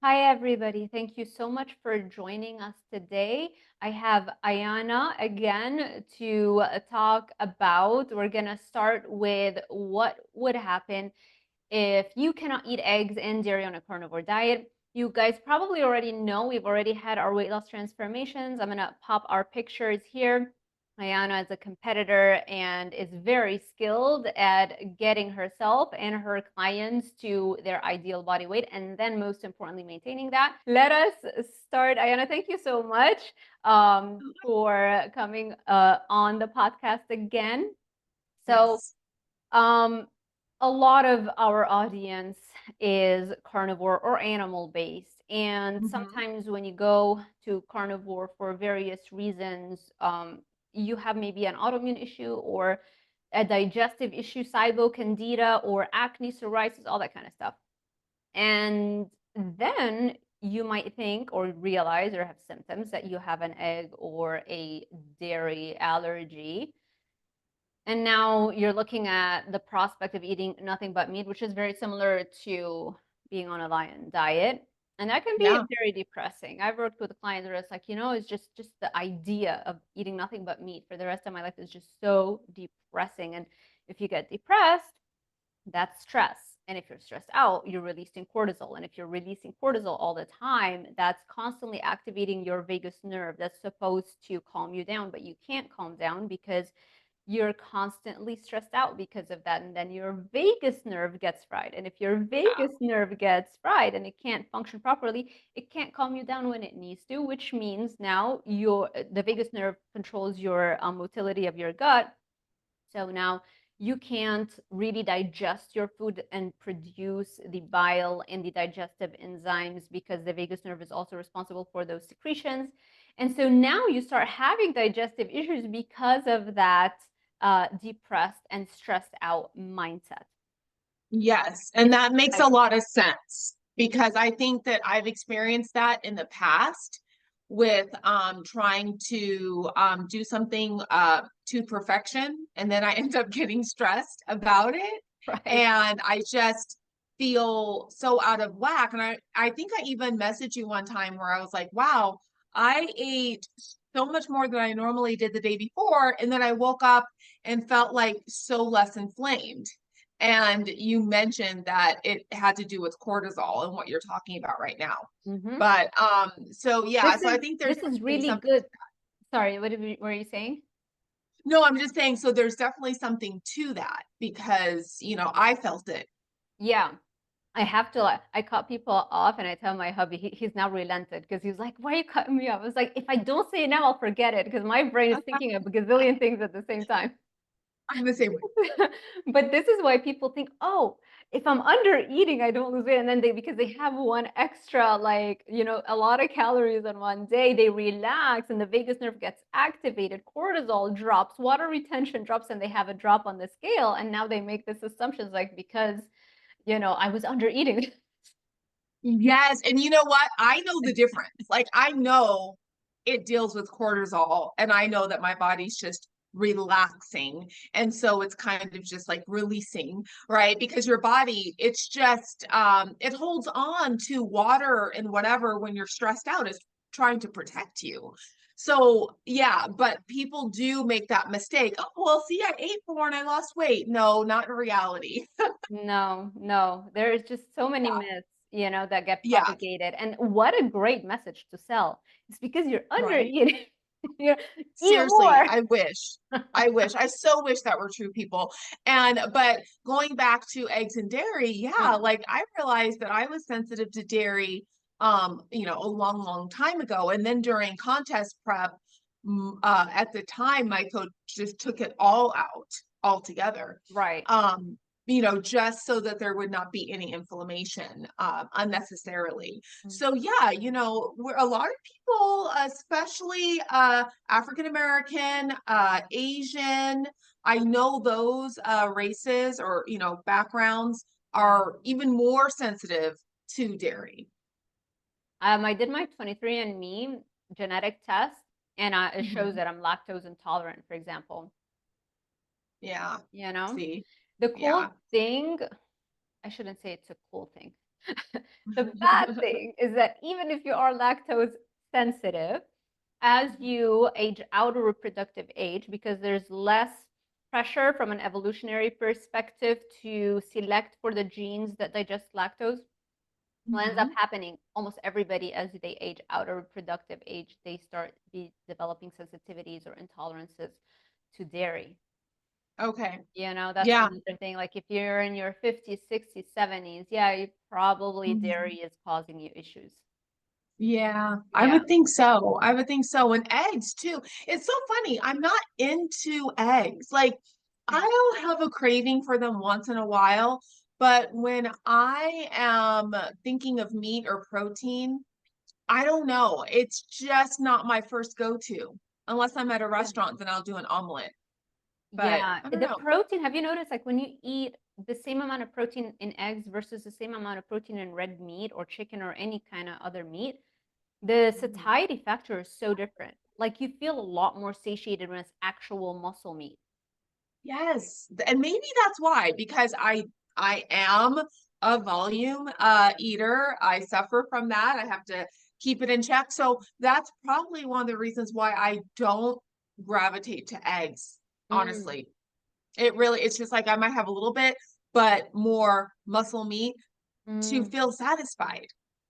Hi, everybody. Thank you so much for joining us today. I have Ayana again to talk about. We're going to start with what would happen if you cannot eat eggs and dairy on a carnivore diet. You guys probably already know we've already had our weight loss transformations. I'm going to pop our pictures here. Ayana is a competitor and is very skilled at getting herself and her clients to their ideal body weight, and then most importantly, maintaining that. Let us start. Ayana, thank you so much for coming on the podcast again. So, Yes. um, a lot of our audience is carnivore or animal based. And hmm sometimes when you go to carnivore for various reasons, you have maybe an autoimmune issue or a digestive issue, SIBO, candida, or acne, psoriasis, all that kind of stuff. And then you might think or realize or have symptoms that you have an egg or a dairy allergy. And now you're looking at the prospect of eating nothing but meat, which is very similar to being on a lion diet. And that can be Yeah. very depressing. I've worked with clients where it's like, it's just the idea of eating nothing but meat for the rest of my life is just so depressing. And if you get depressed, that's stress. And if you're stressed out, you're releasing cortisol. And if you're releasing cortisol all the time, that's constantly activating your vagus nerve that's supposed to calm you down, but you can't calm down because you're constantly stressed out because of that. And then your vagus nerve gets fried. And if your vagus nerve gets fried and it can't function properly, it can't calm you down when it needs to, which means now the vagus nerve controls your motility of your gut. So now you can't really digest your food and produce the bile and the digestive enzymes because the vagus nerve is also responsible for those secretions. And so now you start having digestive issues because of that depressed and stressed out mindset. Yes. And It's that makes a like, lot of sense because I think that I've experienced that in the past with trying to do something to perfection. And then I end up getting stressed about it. right. And I just feel so out of whack. And I think I even messaged you one time where I was like, wow, I ate so much more than I normally did the day before. And then I woke up and felt like so less inflamed. And you mentioned that it had to do with cortisol and what you're talking about right now. Mm-hmm. But so yeah, This so I is think there's this is definitely really something. good. Sorry, were you saying? No, I'm just saying, so there's definitely something to that because, I felt it. Yeah. I have to I cut people off and I tell my hubby he's now relented because he's like, why are you cutting me off? I was like, if I don't say it now, I'll forget it because my brain is thinking of a gazillion things at the same time. I'm the same way. But this is why people think, oh, if I'm under eating, I don't lose weight. And then because they have one extra, like, a lot of calories in one day, they relax and the vagus nerve gets activated, cortisol drops, water retention drops, and they have a drop on the scale. And now they make this assumptions like, because, I was under eating. Yes. And you know what? I know the difference. Like, I know it deals with cortisol, and I know that my body's just relaxing. And so it's kind of just like releasing, right? Because your body, it's just, it holds on to water and whatever when you're stressed out, is trying to protect you. So, yeah, but people do make that mistake. Oh, well, see, I ate more and I lost weight. No, not in reality. No, no. There's just so many Yeah. myths, that get Yeah. propagated. And what a great message to sell. It's because you're under Right. eating. You eat Seriously, more. I wish. I wish. I so wish that were true, people. And but going back to eggs and dairy, yeah, Mm, like I realized that I was sensitive to dairy a long, long time ago. And then during contest prep, at the time, my coach just took it all out altogether. right. Um, just so that there would not be any inflammation unnecessarily. Mm. So yeah, we're a lot of people, especially African American, Asian. I know those races or backgrounds Yeah. are even more sensitive to dairy. I did my 23andMe genetic test, and it shows Mhm. that I'm lactose intolerant, for example. Yeah. You know, See. the Yeah. cool thing, I shouldn't say it's a cool thing. The bad thing is that even if you are lactose sensitive, as you age out of reproductive age, because there's less pressure from an evolutionary perspective to select for the genes that digest lactose, what ends up Mhm. happening, almost everybody as they age out of reproductive age, they start developing sensitivities or intolerances to dairy. Okay. You know, that's Yeah. another thing. Like if you're in your 50s, 60s, 70s, yeah, you probably dairy Mhm. is causing you issues. Yeah, I Yeah. would think so. I would think so. And eggs too. It's so funny. I'm not into eggs. Like, I'll have a craving for them once in a while, but when I am thinking of meat or protein, I don't know. It's just not my first go-to unless I'm at a Yeah. restaurant, then I'll do an omelet. But Yeah. I don't The know. protein, have you noticed like when you eat the same amount of protein in eggs versus the same amount of protein in red meat or chicken or any kind of other meat, the Mhm. satiety factor is so different. Like you feel a lot more satiated when it's actual muscle meat. Yes, and maybe that's why, because I am a volume eater. I suffer from that. I have to keep it in check. So that's probably one of the reasons why I don't gravitate to eggs, Mm, honestly. It's just like I might have a little bit, but more muscle meat to mm. feel satisfied.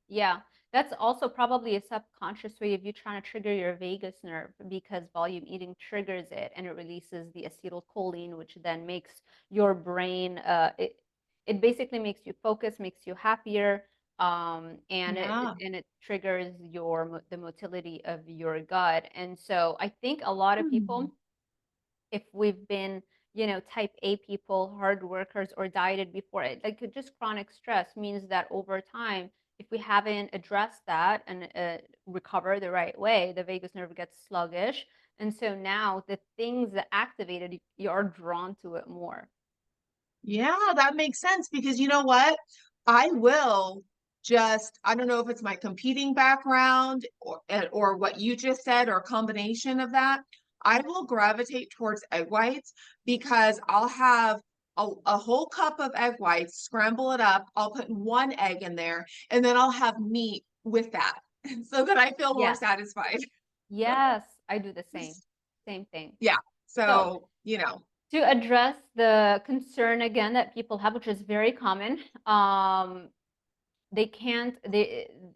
Yeah, that's also probably a subconscious way of you trying to trigger your vagus nerve because volume eating triggers it and it releases the acetylcholine, which then makes your brain, it basically makes you focus, makes you happier, and Yeah. it triggers the motility of your gut. And so I think a lot of Hmm. people, if we've been, type A people, hard workers, or dieted before it, like just chronic stress means that over time, if we haven't addressed that and recover the right way, the vagus nerve gets sluggish. And so now the things that activated, you're drawn to it more. Yeah, that makes sense because you know what? I will just, I don't know if it's my competing background or what you just said or a combination of that. I will gravitate towards egg whites because I'll have a whole cup of egg whites, scramble it up. I'll put one egg in there and then I'll have meat with that so that I feel more Yes. satisfied. Yes, I do the same thing. Yeah. So So, to address the concern again that people have, which is very common, they can't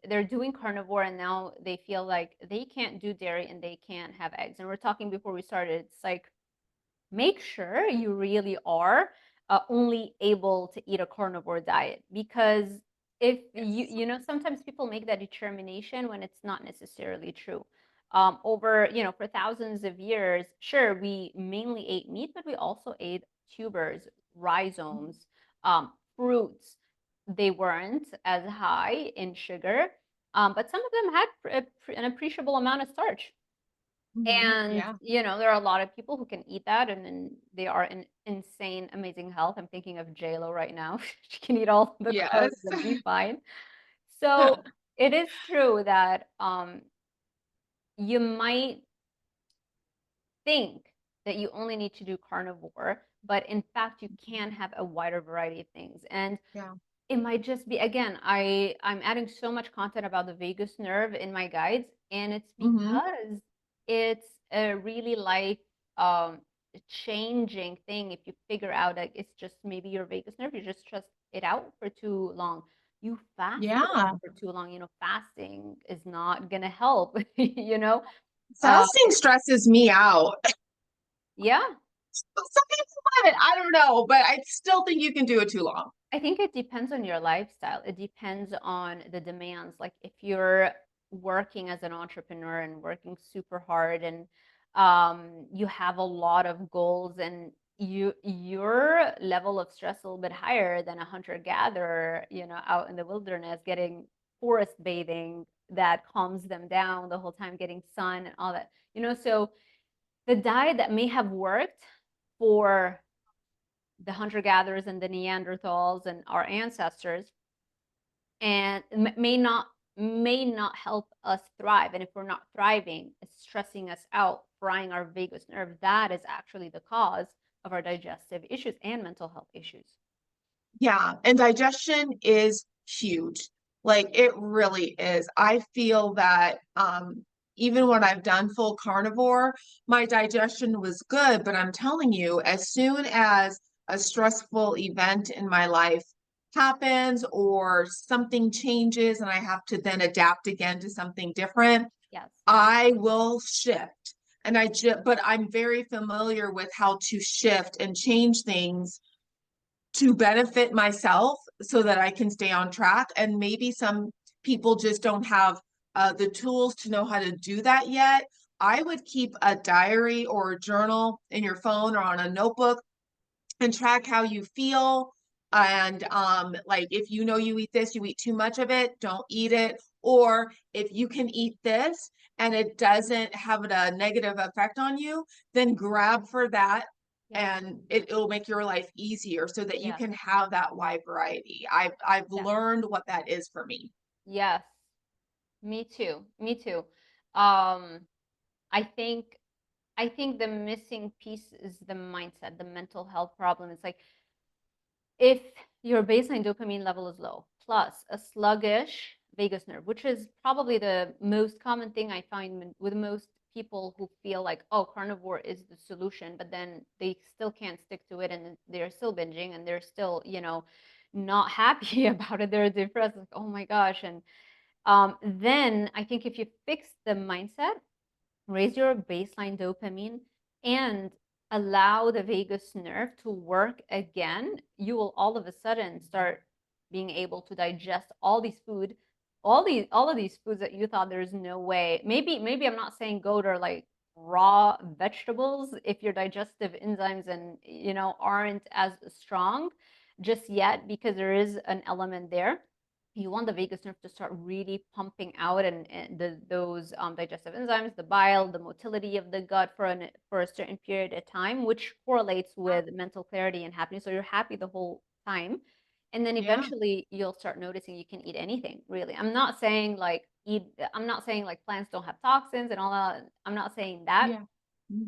they're doing carnivore and now they feel like they can't do dairy and they can't have eggs. And we're talking before we started, it's like make sure you really are only able to eat a carnivore diet, because if yes. sometimes people make that determination when it's not necessarily true. Over, for thousands of years, sure, we mainly ate meat, but we also ate tubers, rhizomes, fruits. They weren't as high in sugar, but some of them had an appreciable amount of starch. Mhm. And, Yeah. there are a lot of people who can eat that and then they are in insane, amazing health. I'm thinking of JLo right now. She can eat all the carbs Yes. and be fine. So it is true that you might think that you only need to do carnivore, but in fact, you can have a wider variety of things. And Yeah. it might just be, again, I'm adding so much content about the vagus nerve in my guides, and it's Hmm. because it's a really life um changing thing if you figure out that it's just maybe your vagus nerve, you just stress it out for too long. You fasted Yeah. for too long, fasting is not gonna help, you know. Uh Fasting stresses me out. yeah. Some people love it. I don't know, but I still think you can do it too long. I think it depends on your lifestyle. It depends on the demands. Like if you're working as an entrepreneur and working super hard and you have a lot of goals and your level of stress a little bit higher than a hunter gatherer, out in the wilderness getting forest bathing that calms them down the whole time, getting sun and all that. So the diet that may have worked for the hunter gatherers and the Neanderthals and our ancestors, and may not help us thrive. And if we're not thriving, it's stressing us out, frying our vagus nerve. That is actually the cause of our digestive issues and mental health issues. Yeah. And digestion is huge. Like it really is. I feel that even when I've done full carnivore, my digestion was good, but I'm telling you, as soon as a stressful event in my life happens or something changes and I have to then adapt again to something different, Yes. I will shift. And but I'm very familiar with how to shift and change things to benefit myself so that I can stay on track. And maybe some people just don't have the tools to know how to do that yet. I would keep a diary or a journal in your phone or on a notebook and track how you feel. And like if you know you eat this, you eat too much of it, don't eat it. Or if you can eat this and it doesn't have a negative effect on you, then grab for that Yeah. and it'll make your life easier so that you Yes. can have that wide variety. I've Yes. learned what that is for me. Yes. Me too. Me too. Um, I think I think the missing piece is the mindset, the mental health problem. It's like if your baseline dopamine level is low, plus a sluggish vagus nerve, which is probably the most common thing I find with most people who feel like, oh, carnivore is the solution, but then they still can't stick to it and they're still binging and they're still, not happy about it. They're depressed, like, oh my gosh. And then I think if you fix the mindset, raise your baseline dopamine, and allow the vagus nerve to work again, you will all of a sudden start being able to digest all of these foods that you thought there's no way. Maybe I'm not saying go to like raw vegetables if your digestive enzymes and aren't as strong just yet, because there is an element there. You want the vagus nerve to start really pumping out and those digestive enzymes, the bile, the motility of the gut for a certain period of time, which correlates with mental clarity and happiness. So you're happy the whole time, and then Yeah. eventually you'll start noticing you can eat anything. Really, I'm not saying like eat. I'm not saying like plants don't have toxins and all that. I'm not saying that. Yeah.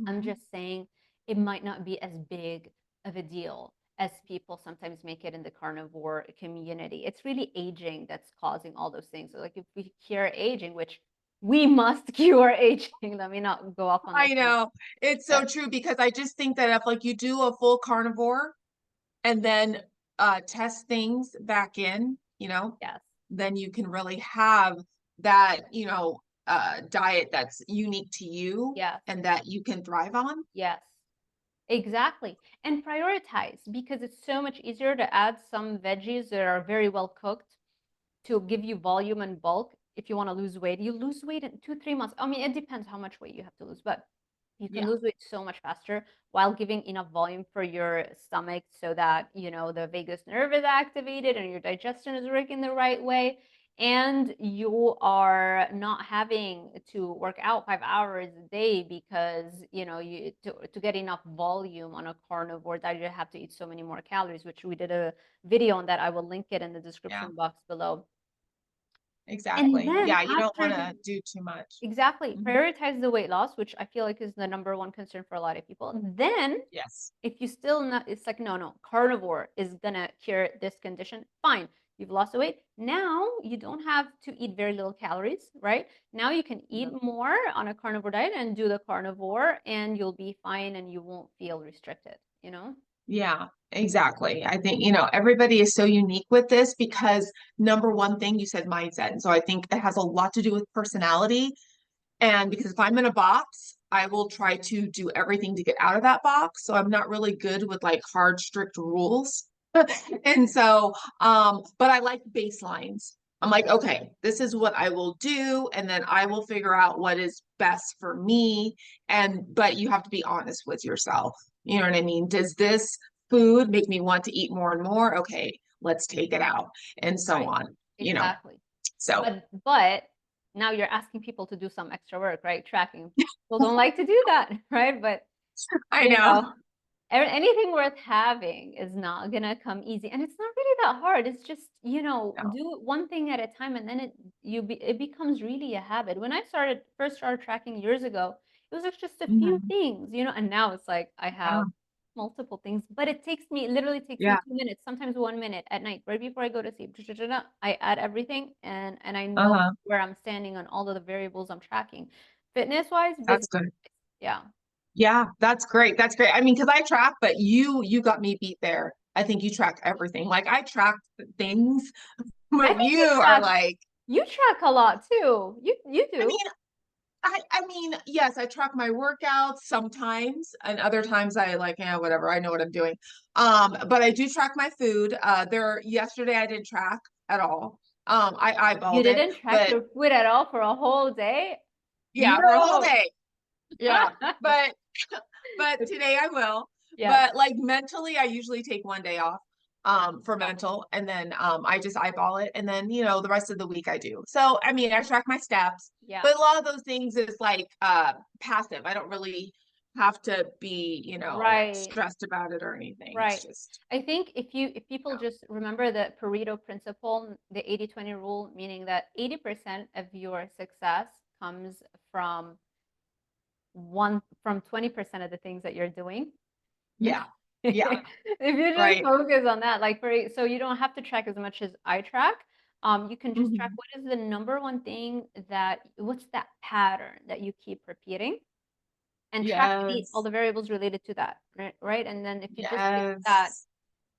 I'm Mhm. just saying it might not be as big of a deal as people sometimes make it in the carnivore community. It's really aging that's causing all those things. So like if we cure aging, which we must cure aging, let me not go off on this I one. know. It's so But true because I just think that if like you do a full carnivore and then test things back in, yes, then you can really have that, diet that's unique to you yes, and that you can thrive on. yes, exactly. And prioritize, because it's so much easier to add some veggies that are very well cooked to give you volume and bulk. If you want to lose weight, you lose weight in 2, 3 months. I mean, it depends how much weight you have to lose, but you can Yeah. lose weight so much faster while giving enough volume for your stomach so that, the vagus nerve is activated and your digestion is working the right way. And you are not having to work out 5 hours a day because, to get enough volume on a carnivore diet, you have to eat so many more calories, which we did a video on that. I will link it in the Yeah. description box below. And Exactly. then Yeah, you don't after want you to do too much. exactly Mhm. prioritize the weight loss, which I feel like is the number one concern for a lot of people. Then Yes. if you still not, it's like, no, carnivore is gonna cure this condition. Fine. You've lost the weight. Now you don't have to eat very little calories, right? Now you can eat Yeah. more on a carnivore diet and do the carnivore and you'll be fine and you won't feel restricted, you know? Yeah, exactly. I think, everybody is so unique with this because number one thing you said mindset. And so I think it has a lot to do with personality. And because if I'm in a box, I will try to do everything to get out of that box. So I'm not really good with like hard, strict rules. And so, but I like baselines. I'm like, okay, this is what I will do, and then I will figure out what is best for me. But you have to be honest with yourself. You know what I mean? Does this food make me want to eat more and more? Okay, let's take it out, and so Right. on. Exactly. So But now you're asking people to do some extra work, right? Tracking. People don't like to do that, right? But I you know. know, anything worth having is not gonna come easy, and it's not really that hard. It's just, No. do one thing at a time, and then it becomes really a habit. When I first started tracking years ago, it was like just a few Mhm. things, and now it's like I Yeah. have multiple things, but it literally takes me 2 minutes, sometimes 1 minute at night, right before I go to sleep. I add everything and I know where I'm standing on all of the variables I'm tracking. Fitness wise, That's business. good. Yeah. Yeah, that's great. That's great. I mean, because I track, but you got me beat there. I think you track everything. Like I track things, I but think you are like, you track a lot too. You do. I mean, yes, I track my workouts sometimes, and other times I like, yeah, whatever. I know what I'm doing. But I do track my food. Yesterday I didn't track at all. I You eyeballed it, didn't track but your food at all for a whole day? yeah, for a whole No. day. Yeah, but today I will. Yes. But like mentally, I usually take one day off for mental, and then I just eyeball it, and then the rest of the week I do. So I mean, I track my steps, Yeah. but a lot of those things is like passive. I don't really have to be stressed about it or anything. Right. It's just I think if people just remember the Pareto principle, the 80-20 rule, meaning that 80% of your success comes from 20% of the things that you're doing. yeah. Yeah. If you just focus on that, like so you don't have to track as much as I track. You can just track what is the number one thing what's that pattern that you keep repeating, and track all the variables related to that, right? And then if you just get that,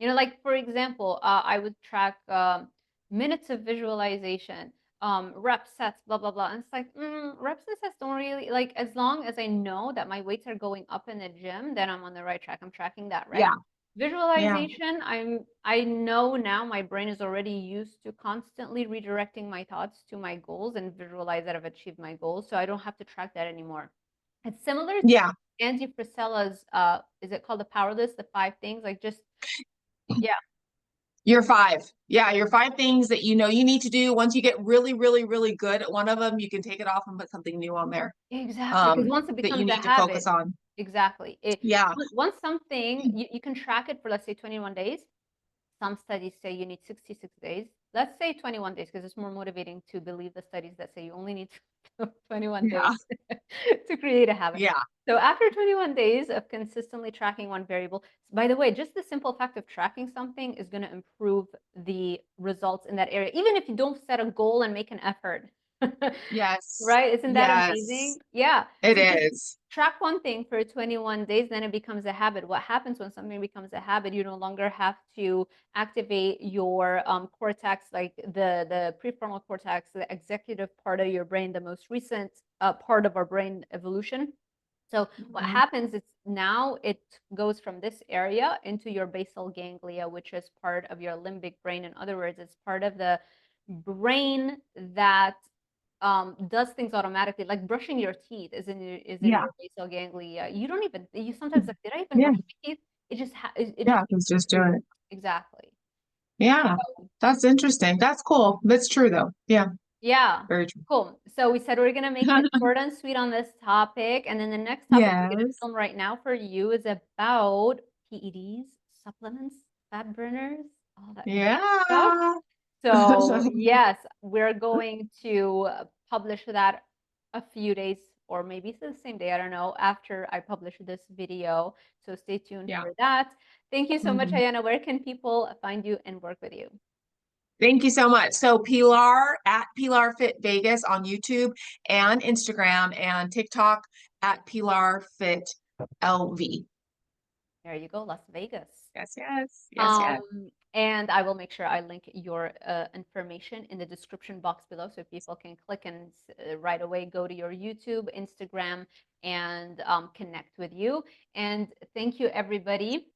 like for example, I would track minutes of visualization, rep sets, blah blah blah. And it's like reps and sets don't really, like, as long as I know that my weights are going up in the gym, then I'm on the right track. I'm tracking that, right? Yeah. Visualization, I know now my brain is already used to constantly redirecting my thoughts to my goals and visualize that I've achieved my goals, so I don't have to track that anymore. It's similar to Andy Frisella's is it called the power list, the 5 things, like just Your 5. Yeah, your 5 things that you need to do. Once you get really, really, really good at one of them, you can take it off and put something new on there. Exactly. Because once it that you becomes a need to focus habit. on. Exactly. Yeah. Once something, you can track it for, let's say, 21 days. Some studies say you need 66 days. Let's say 21 days because it's more motivating to believe the studies that say you only need 21 days to create a habit. Yeah. So after 21 days of consistently tracking one variable, by the way, just the simple fact of tracking something is going to improve the results in that area, even if you don't set a goal and make an effort. Yes. Right? Isn't that amazing? Yeah. It is. Track one thing for 21 days, then it becomes a habit. What happens when something becomes a habit? You no longer have to activate your cortex, like the prefrontal cortex, the executive part of your brain, the most recent part of our brain evolution. So what happens is now it goes from this area into your basal ganglia, which is part of your limbic brain. In other words, it's part of the brain that does things automatically, like brushing your teeth is in your basal ganglia. You don't even, you sometimes like, did I even brush my teeth? It just just do it. Exactly. Yeah, that's interesting. That's cool. That's true though. Yeah. Yeah. Very true. Cool. So we said we're gonna make it short and sweet on this topic, and then the next topic I'm gonna film right now for you is about PEDs, supplements, fat burners, all that stuff. So yes, we're going to publish that a few days, or maybe it's the same day, I don't know, after I publish this video. So stay tuned for that. Thank you so much, Ayana. Where can people find you and work with you? Thank you so much. So Pilar at Pilar Fit Vegas on YouTube and Instagram, and TikTok at Pilar Fit LV. There you go, Las Vegas. Yes. And I will make sure I link your information in the description box below, so people can click and right away go to your YouTube, Instagram, and connect with you. And thank you, everybody,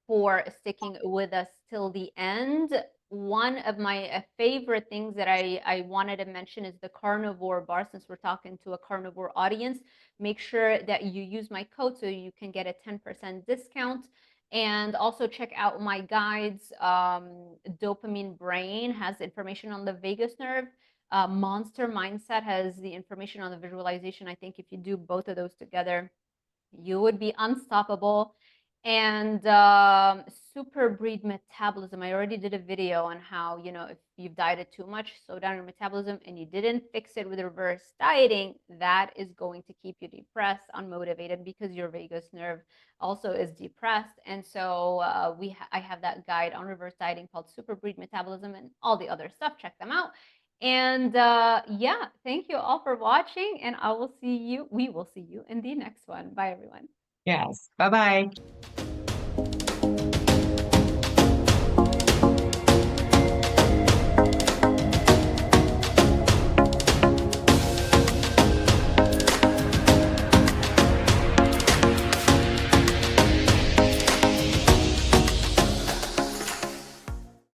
for sticking with us till the end. One of my favorite things that I wanted to mention is the carnivore bar. Since we're talking to a carnivore audience, make sure that you use my code so you can get a 10% discount. And also check out my guides. Dopamine Brain has information on the vagus nerve. Monster Mindset has the information on the visualization. I think if you do both of those together, you would be unstoppable. And SUPERBREED Metabolism, I already did a video on how, if you've dieted too much, slow down your metabolism, and you didn't fix it with reverse dieting, that is going to keep you depressed, unmotivated, because your vagus nerve also is depressed. And so I have that guide on reverse dieting called SUPERBREED Metabolism, and all the other stuff. Check them out. And yeah, thank you all for watching, and we will see you in the next one. Bye, everyone. Yes. Bye-bye.